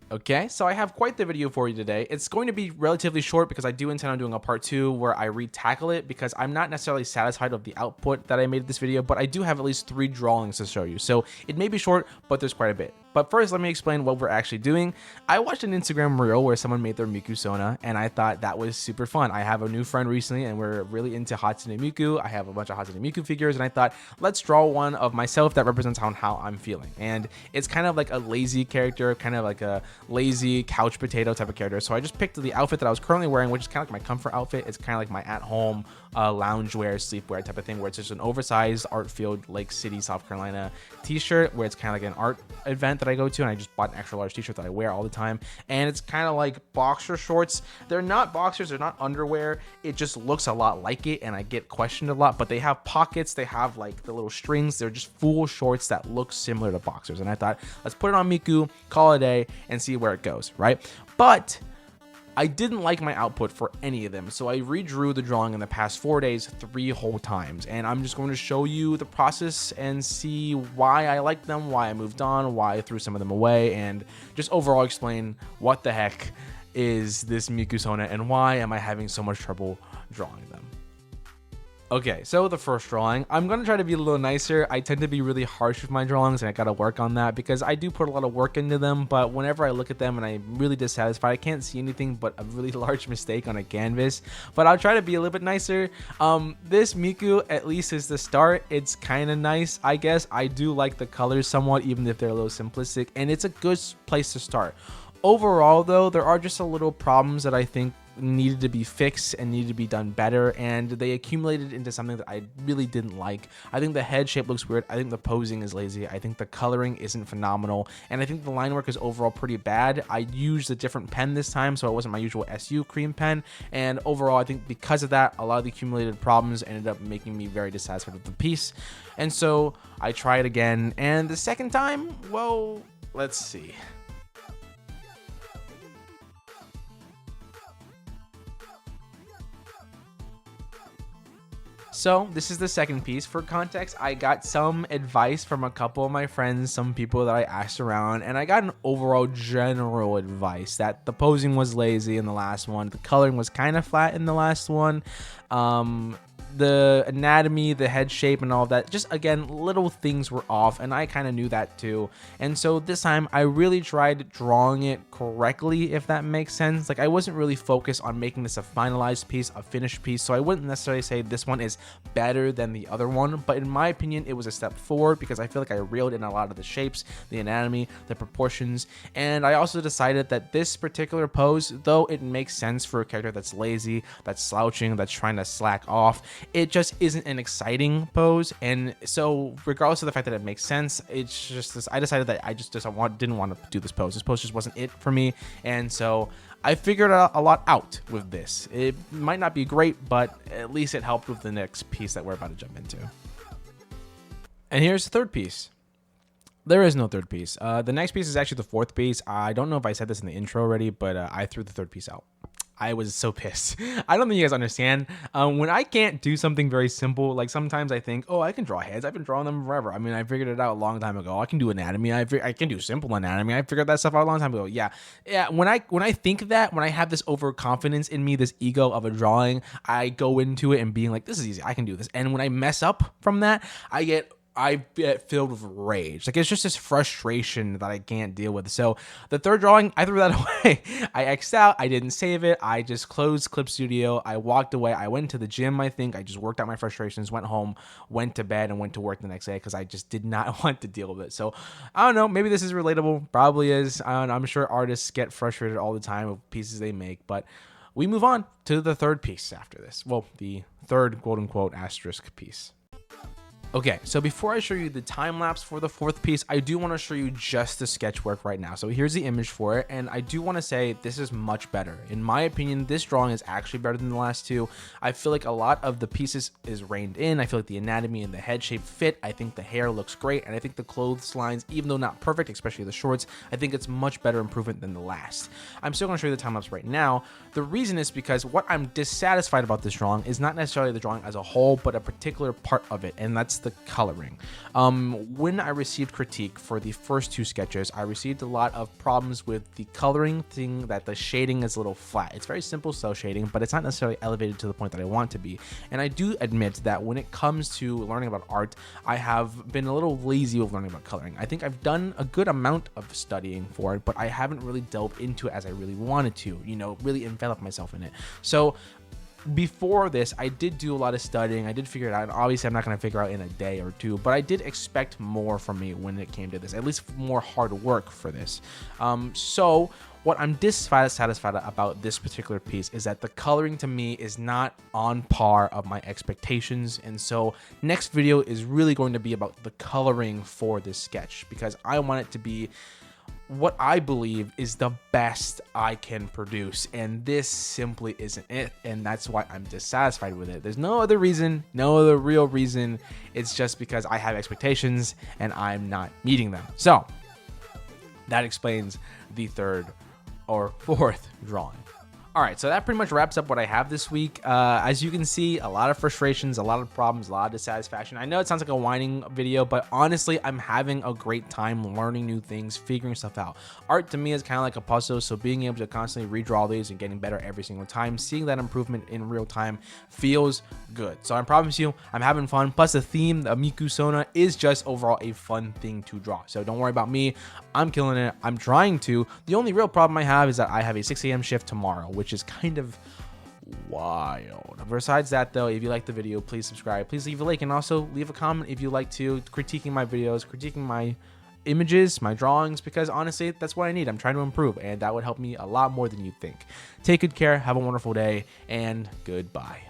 Okay, so I have quite the video for you today. It's going to be relatively short because I do intend on doing a part 2 where I re-tackle it because I'm not necessarily satisfied with the output that I made of this video, but I do have at least 3 drawings to show you. So it may be short, but there's quite a bit. But first, let me explain what we're actually doing. I watched an Instagram reel where someone made their Mikusona, and I thought that was super fun. I have a new friend recently, and we're really into Hatsune Miku. I have a bunch of Hatsune Miku figures, and I thought, let's draw one of myself that represents how I'm feeling. And it's kind of like a lazy character, kind of like a lazy couch potato type of character. So I just picked the outfit that I was currently wearing, which is kind of like my comfort outfit. It's kind of like my at-home loungewear, sleepwear type of thing, where it's just an oversized art-filled Lake City, South Carolina t-shirt, where it's kind of like an art event that I go to, and I just bought an extra large t-shirt that I wear all the time. And it's kind of like boxer shorts. They're not boxers, they're not underwear. It just looks a lot like it, and I get questioned a lot, but they have pockets, they have like the little strings. They're just full shorts that look similar to boxers. And I thought, let's put it on Miku, call it a day, and see where it goes, right? But I didn't like my output for any of them, so I redrew the drawing in the past 4 days 3 whole times, and I'm just going to show you the process and see why I liked them, why I moved on, why I threw some of them away, and just overall explain what the heck is this Mikusona and why am I having so much trouble drawing them. Okay, so the first drawing, I'm going to try to be a little nicer. I tend to be really harsh with my drawings, and I got to work on that because I do put a lot of work into them, but whenever I look at them and I'm really dissatisfied, I can't see anything but a really large mistake on a canvas, but I'll try to be a little bit nicer. This Miku, at least is the start. It's kind of nice, I guess. I do like the colors somewhat, even if they're a little simplistic, and it's a good place to start. Overall, though, there are just a little problems that I think needed to be fixed and needed to be done better, and they accumulated into something that I really didn't like. I think the head shape looks weird. I think the posing is lazy. I think the coloring isn't phenomenal, and I think the line work is overall pretty bad. I used a different pen this time, so it wasn't my usual SU cream pen, and overall I think because of that, a lot of the accumulated problems ended up making me very dissatisfied with the piece. And so I tried again, and the second time, well, let's see. So this is the second piece. For context, I got some advice from a couple of my friends, some people that I asked around, and I got an overall general advice that the posing was lazy in the last one, the coloring was kind of flat in the last one, the anatomy, the head shape, and all of that, just again, little things were off, and I kind of knew that too. And so this time I really tried drawing it correctly, if that makes sense. Like, I wasn't really focused on making this a finalized piece, a finished piece, so I wouldn't necessarily say this one is better than the other one, but in my opinion it was a step forward because I feel like I reeled in a lot of the shapes, the anatomy, the proportions. And I also decided that this particular pose, though it makes sense for a character that's lazy, that's slouching, that's trying to slack off, it just isn't an exciting pose. And so regardless of the fact that it makes sense, it's just this, I decided that I just didn't want to do this pose. This pose just wasn't it for me, and so I figured a lot out with this. It might not be great, but at least it helped with the next piece that we're about to jump into. And here's the third piece. There is no third piece. The next piece is actually the fourth piece. I don't know if I said this in the intro already, but I threw the third piece out. I was so pissed. I don't think you guys understand. When I can't do something very simple, like sometimes I think, oh, I can draw heads. I've been drawing them forever. I mean, I figured it out a long time ago. I can do anatomy. I can do simple anatomy. I figured that stuff out a long time ago. Yeah. When I think that, when I have this overconfidence in me, this ego of a drawing, I go into it and being like, this is easy. I can do this. And when I mess up from that, I get filled with rage. Like, it's just this frustration that I can't deal with. So the third drawing, I threw that away. I X'd out. I didn't save it. I just closed Clip Studio. I walked away. I went to the gym, I think. I just worked out my frustrations, went home, went to bed, and went to work the next day because I just did not want to deal with it. So I don't know. Maybe this is relatable. Probably is. I'm sure artists get frustrated all the time with pieces they make, but we move on to the third piece after this. Well, the third quote-unquote asterisk piece. Okay, so before I show you the time lapse for the fourth piece, I do want to show you just the sketch work right now. So here's the image for it, and I do want to say this is much better. In my opinion, this drawing is actually better than the last two. I feel like a lot of the pieces is reined in. I feel like the anatomy and the head shape fit. I think the hair looks great, and I think the clothes lines, even though not perfect, especially the shorts, I think it's much better improvement than the last. I'm still going to show you the time lapse right now. The reason is because what I'm dissatisfied about this drawing is not necessarily the drawing as a whole, but a particular part of it, and that's that's the coloring. When I received critique for the first 2 sketches, I received a lot of problems with the coloring thing, that the shading is a little flat. It's very simple cell shading, but it's not necessarily elevated to the point that I want to be. And I do admit that when it comes to learning about art, I have been a little lazy with learning about coloring. I think I've done a good amount of studying for it, but I haven't really delved into it as I really wanted to, really envelop myself in it. So before this, I did do a lot of studying. I did figure it out. And obviously, I'm not going to figure out in a day or 2, but I did expect more from me when it came to this, at least more hard work for this. So what I'm dissatisfied about this particular piece is that the coloring to me is not on par of my expectations. And so next video is really going to be about the coloring for this sketch, because I want it to be what I believe is the best I can produce, and this simply isn't it, and that's why I'm dissatisfied with it. There's no other reason, no other real reason. It's just because I have expectations and I'm not meeting them. So that explains the 3rd or 4th drawing. All right, so that pretty much wraps up what I have this week. As you can see, a lot of frustrations, a lot of problems, a lot of dissatisfaction. I know it sounds like a whining video, but honestly, I'm having a great time learning new things, figuring stuff out. Art to me is kind of like a puzzle, so being able to constantly redraw these and getting better every single time, seeing that improvement in real time feels good. So I promise you, I'm having fun. Plus the theme, the Mikusona, is just overall a fun thing to draw. So don't worry about me. I'm killing it. I'm trying to. The only real problem I have is that I have a 6 a.m. shift tomorrow, which is kind of wild. Besides that, though, if you like the video, please subscribe, please leave a like, and also leave a comment if you like to, critiquing my videos, critiquing my images, my drawings, because honestly, that's what I need. I'm trying to improve, and that would help me a lot more than you think. Take good care, have a wonderful day, and goodbye.